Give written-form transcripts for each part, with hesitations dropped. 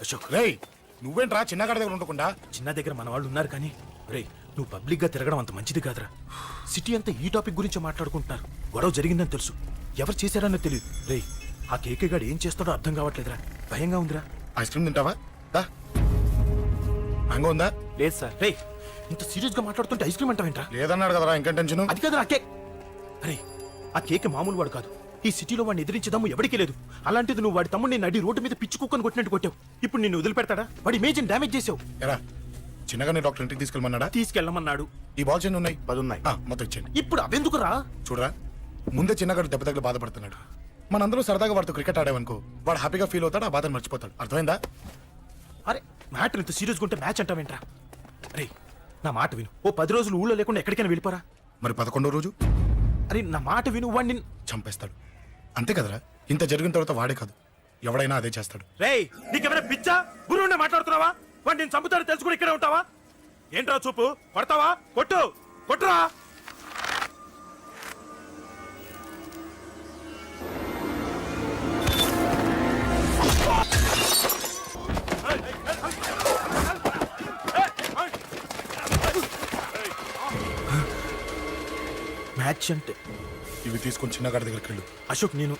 అశోక్ రేయ్ నువ్వేంట్రా చిన్నగాడి దగ్గర ఉండకుండా? చిన్న దగ్గర మన వాళ్ళు ఉన్నారు కానీ రే నువ్వు పబ్లిక్ గా తిరగడం అంత మంచిది కాదురా. సిటీ అంతా ఈ టాపిక్ గురించి మాట్లాడుకుంటున్నారు. గొడవ జరిగిందని తెలుసు, ఎవరు చేశారన్నో తెలియదు. రే ఆ కేకే గాడు ఏం చేస్తాడో అర్థం కావట్లేదురా, భయంగా ఉందిరా. ఐస్ క్రీమ్ తింటావా? దా. మ్యాంగో ఉందా? లేదు సార్. రే ఇంత సీరియస్ గా మాట్లాడుతుంటే ఐస్ క్రీమ్ అంటావేంట్రా? లేదన్నాడు కదరా, ఇంకా టెన్షన్. అది కాదురా కేక్. అరే ఆ కేక్ మామూలు వాడు కాదు. ఈ సిటీలో వాడిని ఎదిరించదమ్ము ఎవరికీ లేదు. అలాంటిది నువ్వు వాడి తమ్ముడిని నడి రోడ్డు మీద పిచ్చి కుక్కను కొట్టినట్టు కొట్టావు. ఇప్పుడు నిన్ను వదిలిపెడతాడా? వాడి ఇమేజ్ డ్యామేజ్ చేసావు. ఎరా చిన్నగానే డాక్టర్ ఇంటికి తీసుకెళ్ళమన్నాడా? తీసుకెళ్ళమన్నాడు. ఈ బాల్స్ ఎన్ని ఉన్నాయి? 10 ఉన్నాయి. మొత్తం ఇచ్చేయండి. ఇప్పుడు అవెందుకురా? చూడరా, ముందే చిన్నగాడు దెబ్బ తగిలి బాధపడుతున్నాడు. మనందరూ సరదాగా వాడితో క్రికెట్ ఆడామనుకో, వాడు హ్యాపీగా ఫీల్ అవుతాడు, ఆ బాధను మర్చిపోతాడు. అర్థమైందా? అరే మ్యాటర్ ఇంత సీరియస్గా ఉంటే మ్యాచ్ అంటావేంట్రా? అరే నా మాట విను. ఓ 10 రోజులు ఊళ్ళో లేకుండా ఎక్కడికైనా వెళ్ళిపోరా. మరి 11వ రోజు అరే నా మాట విను, వాడిని చంపేస్తాడు. అంతే కదరా? ఇంత జరిగిన తర్వాత వాడే కాదు, ఎవడైనా అదే చేస్తాడు. రేయ్ నీకెవరైనా పిచ్చా? గురువు ఉండే మాట్లాడుతున్నావా? వాడు నేను చంపుతాను తెలుసు కూడా ఇక్కడే ఉంటావా? ఏంట్రా చూపు? కొడతావా? కొట్టు, కొట్టురా. మ్యాచ్ అంటే ఇవి తీసుకొని చిన్నగాడి దగ్గరికి వెళ్ళు. అశోక్ నేను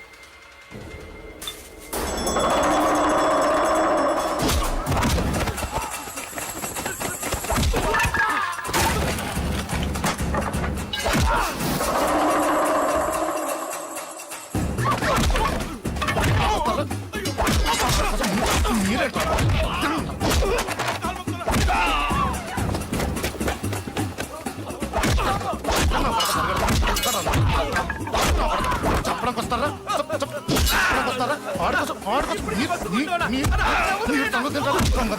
చెప్పడానికి వస్తారా?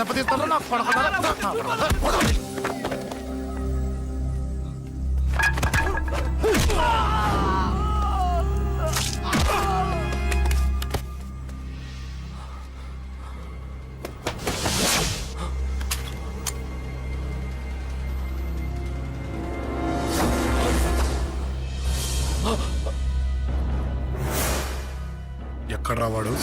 దెబ్బతీస్తారా? నాకు పడకుండా ఎక్కడ రావాడు?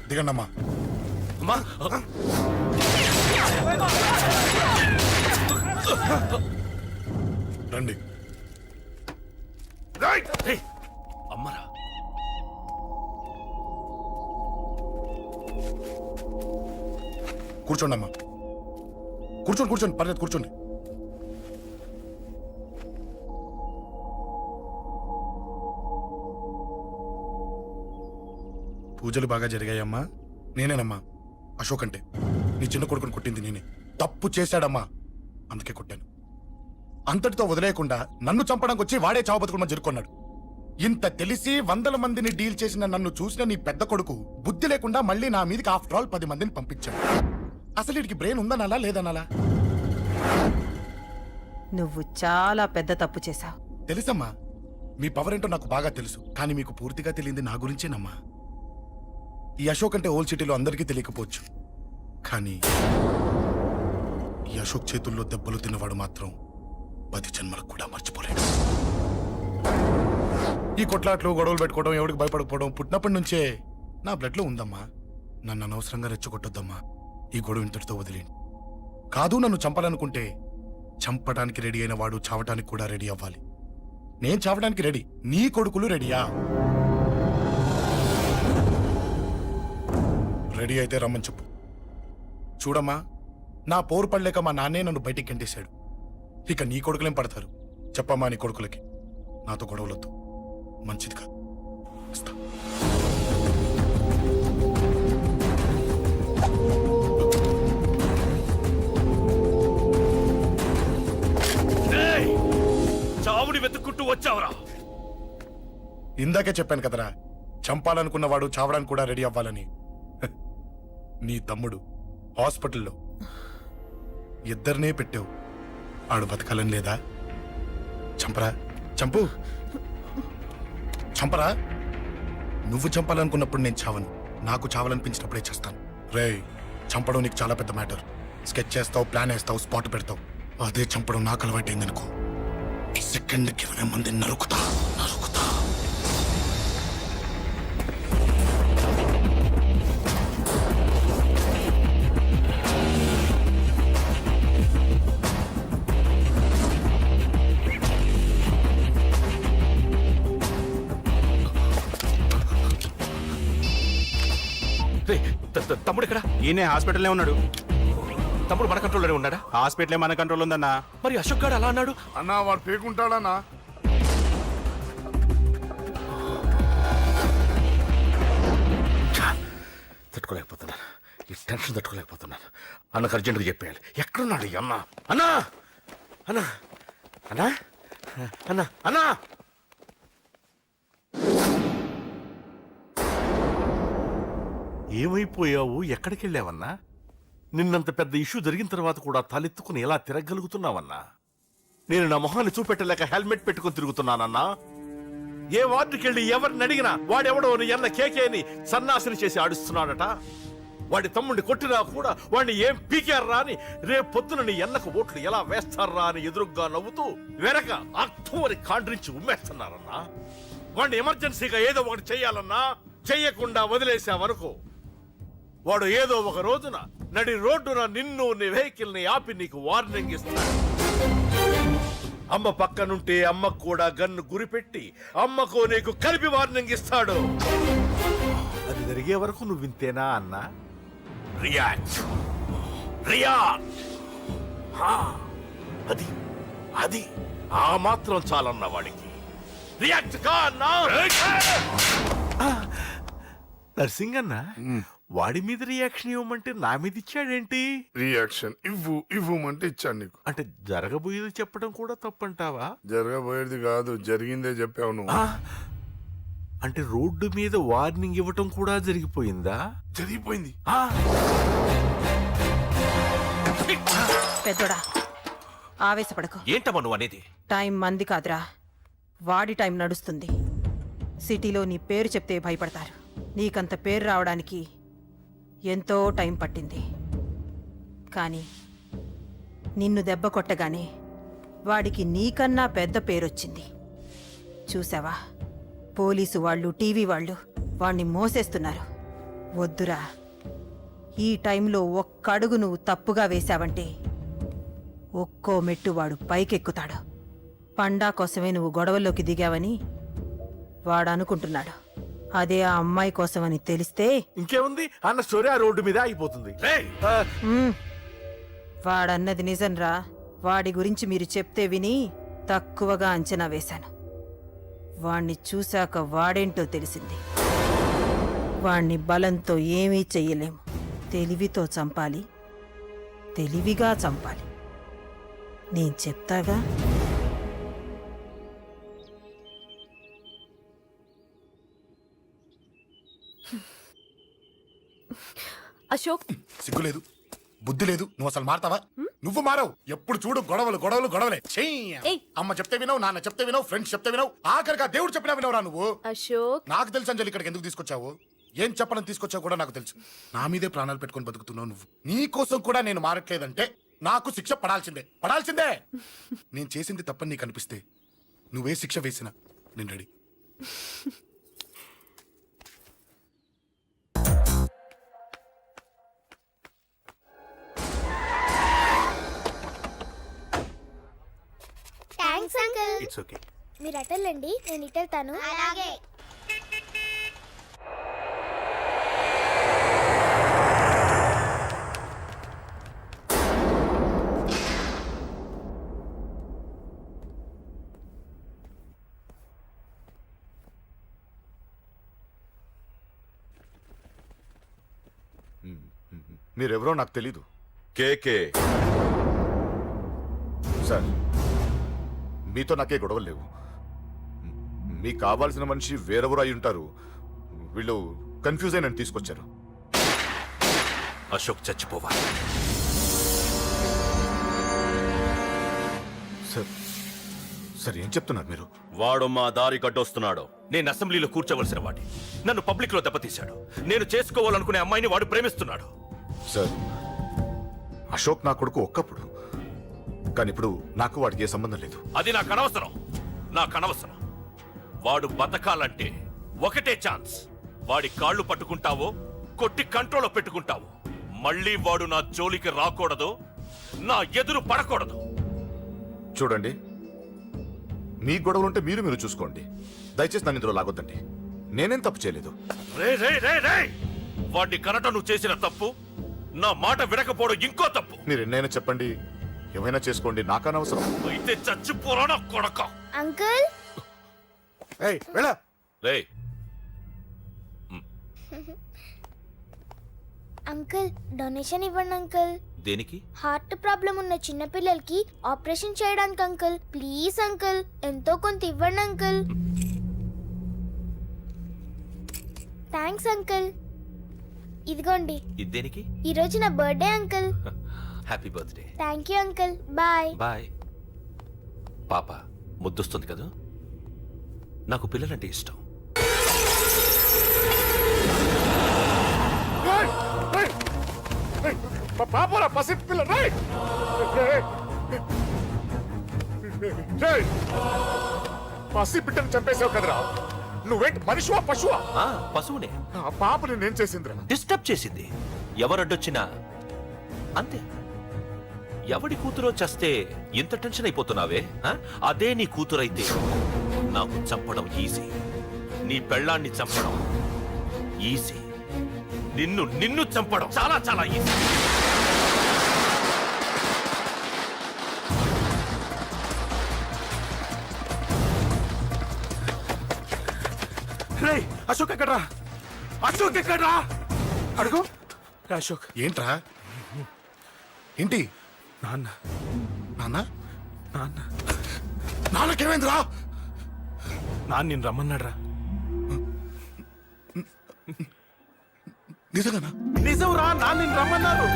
దిగండమ్మా. అమ్మా రండి. అమ్మరా కూర్చోండి అమ్మా. కూర్చోండి కూర్చోండి, పర్లేదు కూర్చోండి. పూజలు బాగా జరిగాయమ్మా? నేనేనమ్మా అశోక్ అంటే. నీ చిన్న కొడుకుని కొట్టింది నేనే. తప్పు చేశాడమ్మా, అందుకే కొట్టాను. అంతటితో వదిలేయకుండా నన్ను చంపడానికి వచ్చి వాడే చావు బతుకుని జరుపుకున్నాడు. ఇంత తెలిసి 100 మందిని డీల్ చేసిన నన్ను చూసిన నీ పెద్ద కొడుకు బుద్ధి లేకుండా మళ్ళీ నా మీదకి ఆఫ్టర్ ఆల్ 10 మందిని పంపించాడు. అసలు వీడికి బ్రెయిన్ ఉందనాలా లేదనాలా? నువ్వు చాలా పెద్ద తప్పు చేశావు. తెలుసమ్మా, మీ పవర్ ఏంటో నాకు బాగా తెలుసు. కానీ మీకు పూర్తిగా తెలియంది నా గురించేనమ్మా. ఈ అశోక్ అంటే ఓల్డ్ సిటీలో అందరికీ తెలియకపోవచ్చు, కానీ ఈ అశోక్ చేతుల్లో దెబ్బలు తిన్నవాడు మాత్రం 10 జన్మలకు కూడా మర్చిపోలేడు. ఈ కొట్లాట్లు గొడవలు పెట్టుకోవడం, ఎవరికి భయపడకపోవడం పుట్టినప్పటి నుంచే నా బ్లడ్ లో ఉందమ్మా. నన్ను అనవసరంగా రెచ్చగొట్టొద్దమ్మా. ఈ గొడవ ఇంతటితో వదిలేండి. కాదు, నన్ను చంపాలనుకుంటే చంపడానికి రెడీ అయిన వాడు చావటానికి కూడా రెడీ అవ్వాలి. నేను చావడానికి రెడీ, నీ కొడుకులు రెడీయా? రెడీ అయితే రమ్మని చెప్పు. చూడమ్మా, నా పోరు పడలేక మా నాన్నే నన్ను బయటికి గంటేశాడు. ఇక నీ కొడుకులేం పడతారు? చెప్పమ్మా నీ కొడుకులకి నాతో గొడవలొద్దు, మంచిది కాదు. వస్తా. చావుని వెతుక్కుంటూ వచ్చావురా. ఇందాకే చెప్పాను కదరా, చంపాలనుకున్నవాడు చావడానికి కూడా రెడీ అవ్వాలని. హ, నీ తమ్ముడు హాస్పిటల్లో ఇద్దరినే పెట్టావు. ఆడు బతకాలని లేదా? చంపరా, చంపు, చంపరా. నువ్వు చంపాలనుకున్నప్పుడు నేను చావను, నాకు చావాలనిపించినప్పుడే చేస్తాను. రేయ్, చంపడం నీకు చాలా పెద్ద మ్యాటర్. స్కెచ్ చేస్తావు, ప్లాన్ వేస్తావు, స్పాట్ పెడతావు. అదే చంపడం నాకు అలవాటైందనుకో, సెకండ్కి 20 మందిని నరుకుతా. రే, తమ్ముడు ఇక్కడ. ఈయనే హాస్పిటల్లో ఉన్నాడు. తమ్ముడు మన కంట్రోల్లోనే ఉన్నాడా? హాస్పిటలే మన కంట్రోల్ ఉందన్నా. మరి అశోక్ గారు అలా అన్నాడు. అన్నా వాడు పేకుంటాడన్నా. తట్టుకోలేకపోతున్నాను, ఈ టెన్షన్ తట్టుకోలేకపోతున్నాను. అన్నకు అర్జెంటుగా చెప్పేయాలి. ఎక్కడున్నాడు ఈ అన్న? అన్నా, అన్నా, అన్నా, అన్నా, అన్నా. ఏమైపోయావు? ఎక్కడికి వెళ్ళావన్నా? నిన్నంత పెద్ద ఇష్యూ జరిగిన తర్వాత కూడా తలెత్తుకుని ఎలా తిరగలుగుతున్నావన్నా? నేను నా మొహాన్ని చూపెట్టలేక హెల్మెట్ పెట్టుకుని తిరుగుతున్నానన్నా. ఏ వార్డుకి వెళ్ళి ఎవరిని అడిగినా వాడెవడో నీ అన్న కేకేని సన్నాసిని చేసి ఆడిస్తున్నాడట. వాడి తమ్ముడిని కొట్టినా కూడా వాడిని ఏం పీకారా అని రేపు పొద్దున నీ అన్నకు ఓట్లు ఎలా వేస్తారా అని ఎదురుగ్గా నవ్వుతూ వెనక అర్థమని కాండ్రించి ఉమ్మేస్తున్నారన్నా. వాడిని ఎమర్జెన్సీగా ఏదో ఒకటి చెయ్యాలన్నా, చెయ్యకుండా వదిలేసావనుకో, వాడు ఏదో ఒక రోజున నడి రోడ్డున నిన్ను నీ వెహికల్ ని ఆపి నీకు వార్నింగ్ ఇస్తాడు. అమ్మ పక్కనుంటే అమ్మకు కూడా గన్ను గురిపెట్టి అమ్మకు నీకు కలిపి వార్నింగ్ ఇస్తాడు. అది జరిగే వరకు నువ్వు వింతేనా అన్నా? React, react. అది అది ఆ మాత్రం చాలన్న వాడికి. రియాక్ట్ కా అన్నా. నర్సింగ్ అన్న, వాడి మీద రియాక్షన్ ఇవ్వమంటే నా మీద ఇచ్చాడేంటి? రియాక్షన్ ఇవ్వమంటే ఇచ్చాను నీకు. అంటే జరగబోయేది చెప్పడం కూడా తప్పంటావా? జరగబోయేది కాదు, జరిగిందే చెప్పావు నువ్వు. అంటే రోడ్డు మీద వార్నింగ్ ఇవ్వటం కూడా జరిగిపోయిందా? జరిగిపోయింది. పెద్దోడా, ఆవేశపడకు. ఏంటమ్మా నువ్వు అనేది? టైం మంది కాదురా, వాడి టైం నడుస్తుంది. సిటీలో నీ పేరు చెప్తే భయపడతారు. నీకంత పేరు రావడానికి ఎంతో టైం పట్టింది. కానీ నిన్ను దెబ్బ కొట్టగానే వాడికి నీకన్నా పెద్ద పేరొచ్చింది. చూసావా, పోలీసు వాళ్ళు, టీవీ వాళ్ళు వాణ్ణి మోసేస్తున్నారు. వద్దురా, ఈ టైంలో ఒక్కడుగు నువ్వు తప్పుగా వేశావంటే ఒక్కో మెట్టు వాడు పైకెక్కుతాడు. పండా కోసమే నువ్వు గొడవల్లోకి దిగావని వాడు అనుకుంటున్నాడు. అదే ఆ అమ్మాయి కోసమని తెలిస్తే ఇంకేముంది, అన్న స్టోరీ ఆ రోడ్డు మీద అయిపోతుంది. వాడన్నది నిజంరా. వాడి గురించి మీరు చెప్తే విని తక్కువగా అంచనా వేశాను. వాణ్ణి చూశాక వాడేంటో తెలిసింది. వాణ్ణి బలంతో ఏమీ చెయ్యలేము. తెలివితో చంపాలి, తెలివిగా చంపాలి. నేను చెప్తాగా. అశోక్, సిగ్గులేదు, బుద్ధి లేదు. నువ్వు అసలు మారతావా? నువ్వు మారవు. ఎప్పుడు చూడు గొడవలు గొడవలు గొడవలే. ఏయ్. అమ్మ చెప్తే వినవు, నాన్న చెప్తే వినవు, ఫ్రెండ్స్ చెప్తే వినవు, ఆఖరిగా దేవుడు చెప్పినా వినవురా నువ్వు. అశోక్, నాకు తెలుసు అంజలి ఇక్కడికి ఎందుకు తీసుకొచ్చావు, ఏం చెప్పడం తీసుకొచ్చావు కూడా నాకు తెలుసు. నా మీదే ప్రాణాలు పెట్టుకొని బతుకుతున్నావు నువ్వు. నీ కోసం కూడా నేను మారట్లేదంటే నాకు శిక్ష పడాల్సిందే, పడాల్సిందే. నేను చేసింది తప్పని నీకు అనిపిస్తే నువ్వే శిక్ష వేసినా నేను ready. Thanks uncle. It's okay. మీరు అటెళ్ళండి, నేను ఇటెళ్తాను. అలాగే. మీరెవరో నాకు తెలీదు. కేకే సార్, మీతో నాకే గొడవలు లేవు. మీకు కావాల్సిన మనిషి వేరెవరు అయి ఉంటారు. వీళ్ళు కన్ఫ్యూజ్ అయి నన్ను తీసుకొచ్చారు. అశోక్ చచ్చిపోవాలి. సార్ సార్ ఏం చెప్తున్నారు మీరు? వాడు మా దారి కట్టొస్తున్నాడు. నేను అసెంబ్లీలో కూర్చోవలసిన వాడి నన్ను పబ్లిక్ లో దెబ్బతీశాడు. నేను చేసుకోవాలనుకునే అమ్మాయిని వాడు ప్రేమిస్తున్నాడు. సార్, అశోక్ నా కొడుకు ఒక్కప్పుడు, కానీ ఇప్పుడు నాకు వాడికి ఏ సంబంధం లేదు. అది నాకు అనవసరం. వాడు బతకాలంటే ఒకటే ఛాన్స్. వాడి కాళ్ళు పట్టుకుంటావో కొట్టి కంట్రోల్లో పెట్టుకుంటావో. మళ్ళీ వాడు నా జోలికి రాకూడదు, నా ఎదురు పడకూడదు. చూడండి, మీ గొడవలుంటే మీరు చూసుకోండి. దయచేసి నన్ను ఇందులో లాగొద్దండి. నేనేం తప్పు చేయలేదు. రే వాడిని కనట నువ్వు చేసిన తప్పు, నా మాట వినకపోవడం ఇంకో తప్పు. మీరు ఎన్నైనా చెప్పండి, ఏమైనా చేసుకోండి, నాకనవసరం. అయితే చచ్చిపోరా కొడక. అంకుల్, రే అంకుల్ డొనేషన్ ఇవ్వండి అంకుల్. దేనికి? హార్ట్ ప్రాబ్లం ఉన్న చిన్న పిల్లలకి ఆపరేషన్ చేయడానికి అంకుల్. ప్లీజ్ అంకుల్, ఎంతో కొంత ఇవ్వండి అంకుల్. Thanks uncle. ఇదిగోండి, ఇది దేనికి? ఈ రోజు నా birthday uncle. Happy birthday. Thank you uncle. Bye. Bye. పాప ముద్దొస్తుంది కదా, నాకు పిల్లలంటే ఇష్టం. పాపరా పసి పిల్ల, పసి బిడ్డను చంపేసావు కదరా. నువ్వేంటి మనిషివా పశువా? పశువునే. ఆ పాపని నేను చేసిందిరా. డిస్టర్బ్ చేసింది. ఎవరడ్డొచ్చినా అంతే. ఎవడి కూతురో చస్తే ఇంత టెన్షన్ అయిపోతున్నావే? అదే నీ కూతురైతే నాకు చంపడం ఈజీ. నీ పెళ్ళాన్ని చంపడం ఈజీ. నిన్ను చంపడం చాలా చాలా ఈజీ. రే అశోక్ ఎక్కడ్రా? అశోక్ ఎక్కడ్రా? అడుగు. అశోక్ ఏంట్రా? ఏంటి? నాన్న నాన్న నాన్న నాన్నకేమైందిరా? నాన్న నేను రమ్మన్నాడ్రా. నిజంగానా? నిజం రా, నాన్న నేను రమ్మన్నారు.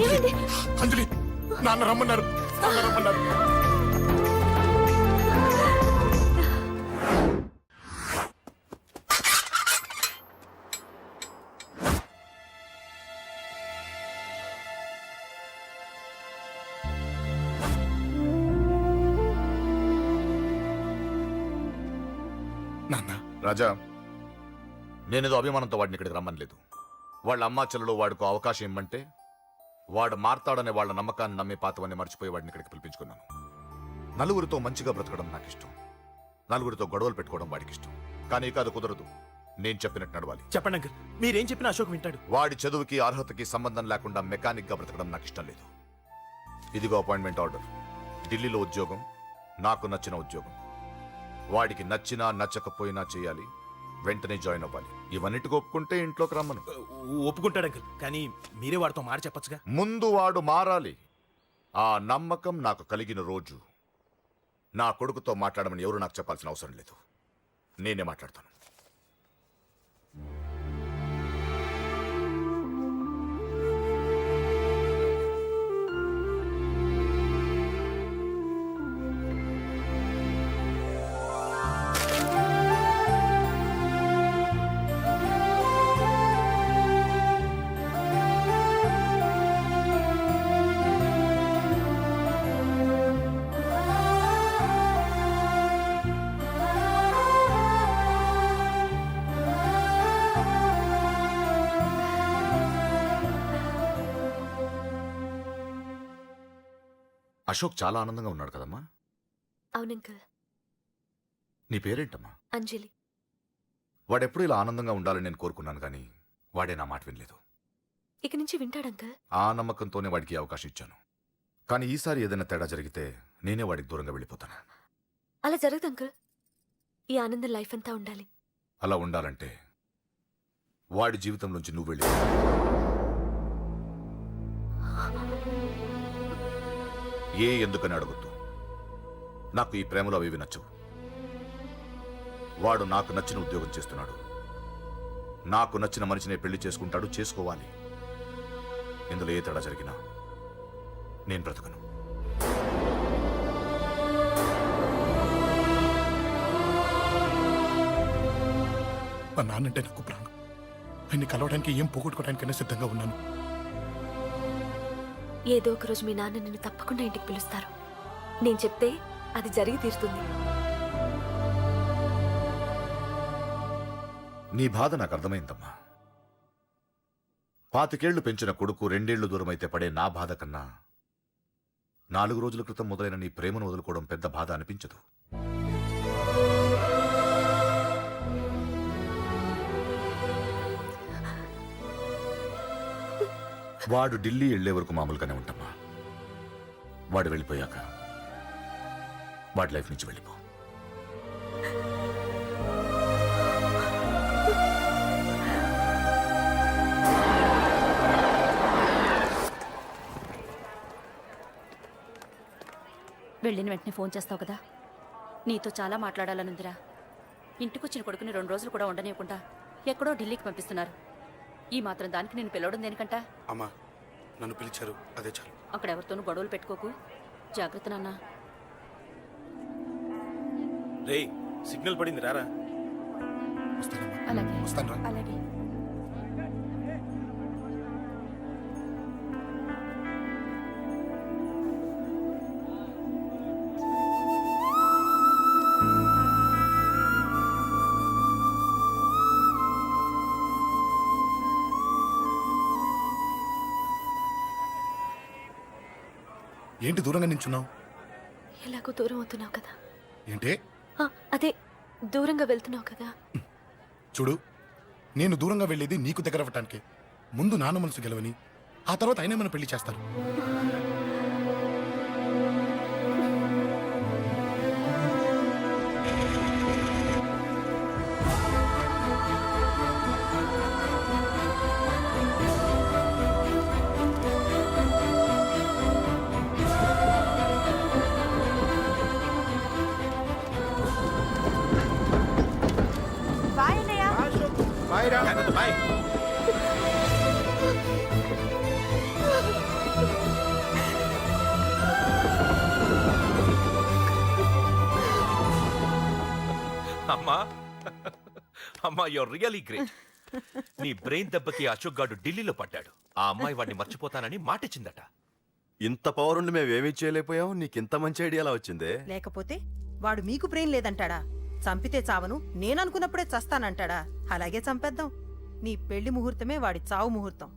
ఏమైంది? అంజలి, నాన్న రమ్మన్నారు. నాన్న. రాజా, నేనేదో అభిమానంతో వాడిని ఇక్కడికి రమ్మనలేదు. వాళ్ళ అమ్మా చెల్లెలు వాడికి అవకాశం ఇమ్మంటే వాడు మారతాడనే వాళ్ళ నమ్మకాన్ని నమ్మే పాతవన్నీ మర్చిపోయి వాడిని ఇక్కడికి పిలిపించుకున్నాను. నలుగురితో మంచిగా బ్రతకడం నాకు ఇష్టం, నలుగురితో గొడవలు పెట్టుకోవడం వాడికి ఇష్టం. కానీ కాదు, కుదరదు. నేను చెప్పినట్టు నడవాలి. చెప్పండి అంకుల్, మీరేం చెప్పినా అశోక్ వింటాడు. వాడి చదువుకి అర్హతకి సంబంధం లేకుండా మెకానిక్ గా బ్రతకడం నాకు ఇష్టం లేదు. ఇదిగో అపాయింట్మెంట్ ఆర్డర్. ఢిల్లీలో ఉద్యోగం, నాకు నచ్చిన ఉద్యోగం. వాడికి నచ్చినా నచ్చకపోయినా చేయాలి, వెంటనే జాయిన్ అవ్వాలి. ఇవన్నిటికి ఒప్పుకుంటే ఇంట్లోకి రమ్మను. ఒప్పుకుంటాడు అంకుల్, కానీ మీరే వాడితో మాట చెప్పచ్చుగా. ముందు వాడు మారాలి. ఆ నమ్మకం నాకు కలిగిన రోజు నా కొడుకుతో మాట్లాడమని ఎవరు నాకు చెప్పాల్సిన అవసరం లేదు. నేనే మాట్లాడతాను. అశోక్ చాలా ఆనందంగా ఉన్నాడు కదమ్మా. అవునంకల్. నీ పేరేంటమ్మా? అంజలి. వాడెప్పుడు ఇలా ఆనందంగా ఉండాలని నేను కోరుకున్నాను, కానీ వాడే నా మాట వినలేదు. ఇక నుంచి వింటాడంకల్. ఆ నమ్మకంతోనే వాడికి ఈ అవకాశం ఇచ్చాను. కానీ ఈసారి ఏదైనా తేడా జరిగితే నేనే వాడికి దూరంగా వెళ్ళిపోతాను. అలా జరగదు అంకల్. ఈ ఆనందం లైఫ్ అంతా ఉండాలి. అలా ఉండాలంటే వాడి జీవితంలోంచి నువ్వు వెళ్ళి ఎందుకని అడగొద్దు. నాకు ఈ ప్రేమలో అవి నచ్చవు. వాడు నాకు నచ్చిన ఉద్యోగం చేస్తున్నాడు. నాకు నచ్చిన మనిషినే పెళ్లి చేసుకుంటాడు, చేసుకోవాలి. ఇందులో ఏ తేడా జరిగినా నేను బ్రతకను. మా నాన్నంటే నాకు ప్రాణం. ఆయన్ని కలవడానికి ఏం పోగొట్టుకోవడానికైనా సిద్ధంగా ఉన్నాను. ఏదో ఒక రోజు మీ నాన్న నిన్ను తప్పకుండా ఇంటికి పిలుస్తారు. నేను చెప్తే అది జరిగి తీరుతుంది. నీ బాధ నాకు అర్థమైందమ్మా. 25 ఏళ్లు పెంచిన కొడుకు 2 ఏళ్లు దూరమైతే పడే నా బాధ కన్నా 4 రోజుల క్రితం మొదలైన నీ ప్రేమను వదులుకోవడం పెద్ద బాధ అనిపించదు. వాడు ఢిల్లీ వెళ్లే వరకు మామూలుగానే ఉంటామా. వాడు వెళ్ళిపోయాక వాడి లైఫ్ నుంచి వెళ్ళిపో. వెళ్ళిన వెంటనే ఫోన్ చేస్తావు కదా. నీతో చాలా మాట్లాడాలనుందిరా. ఇంటికొచ్చిన కొడుకుని 2 రోజులు కూడా ఉండనివ్వకుండా ఎక్కడో ఢిల్లీకి పంపిస్తున్నారు. ఈ మాత్రం దానికి నేను పిలవడం దేనికంట? అమ్మా, నన్ను పిలిచారు, అదే చాలు. అక్కడెవరితోనూ గొడవలు పెట్టుకోకు. జాగ్రత్త నాన్న. రే, సిగ్నల్ పడింది, రారా. వస్తానమ్మా, అలాగే వస్తాను రా. అలాగే. ఏంటి దూరంగా నించున్నావు? ఎలాగో దూరం అవుతున్నావు కదా. ఏంటి? అదే దూరంగా వెళ్తున్నావు కదా. చూడు, నేను దూరంగా వెళ్ళేది నీకు దగ్గర అవ్వటానికి. ముందు నాన్న మనసు గెలవని, ఆ తర్వాత ఆయనే మన పెళ్లి చేస్తారు. బాయ్. అమ్మా అమ్మా, యూర్ రియలీ గ్రేట్. నీ బ్రెయిన్ దెబ్బకి అశోక్ గాడు ఢిల్లీలో పడ్డాడు. ఆ అమ్మాయి వాడిని మర్చిపోతానని మాటిచ్చిందట. ఇంత పవర్ ఉండి మేమేమీ చేయలేకపోయావు. నీకింత మంచి ఐడియా ఎలా వచ్చిందే? లేకపోతే వాడు మీకు బ్రెయిన్ లేదంటాడా? చంపితే చావను, నేననుకున్నప్పుడే చస్తానంటాడా? అలాగే చంపేద్దాం. నీ పెళ్లి ముహూర్తమే వాడి చావు ముహూర్తం.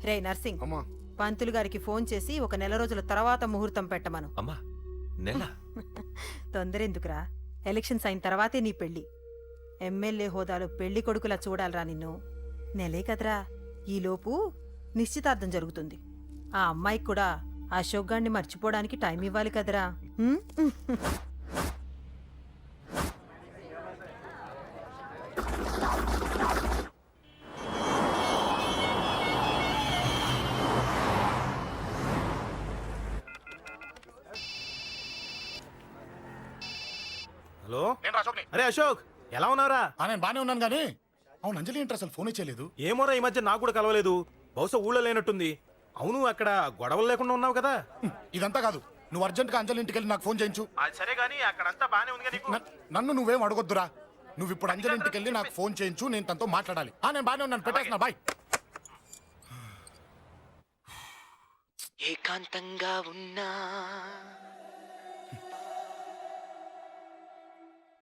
రే నర్సింగ్, అమ్మా, పంతులు గారికి ఫోన్ చేసి ఒక నెల రోజుల తర్వాత ముహూర్తం పెట్టమను. అమ్మా, నెల తొందరెందుకురా? ఎలక్షన్స్ అయిన తర్వాతే నీ పెళ్లి. ఎమ్మెల్యే హోదాలో పెళ్లి కొడుకులా చూడాలరా నిన్ను. నెలే కదరా, ఈలోపు నిశ్చితార్థం జరుగుతుంది. ఆ అమ్మాయికి కూడా అశోక్ గాన్ని మర్చిపోవడానికి టైం ఇవ్వాలి కదరా. హలో. నేను అశోక్ని. అరే అశోక్, ఎలా ఉన్నావురా? నేను బానే ఉన్నాను కానీ, అవును అంజలి ఏంటి అసలు ఫోనే చేయలేదు? ఏమోరా, ఈ మధ్య నాకు కూడా కలవలేదు. బహుశా ఊళ్ళో లేనట్టుంది. అవును, అక్కడ గొడవలు లేకుండా ఉన్నావు కదా. ఇదంతా కాదు, నువ్వు అర్జెంట్గా అంజలి ఇంటికి వెళ్ళి నాకు ఫోన్ చేయించు. అది సరే గానీ అక్కడంతా బానే ఉంది కదా. నన్ను నువ్వేం అడగొద్దురా. నువ్వు ఇప్పుడు అంజలి ఇంటికి వెళ్ళి నాకు ఫోన్ చేయించు, నేను తనతో మాట్లాడాలి. నేను బానే ఉన్నాను, పెట్టేస్తున్నా, బాయ్. ఏకాంతంగా ఉన్నా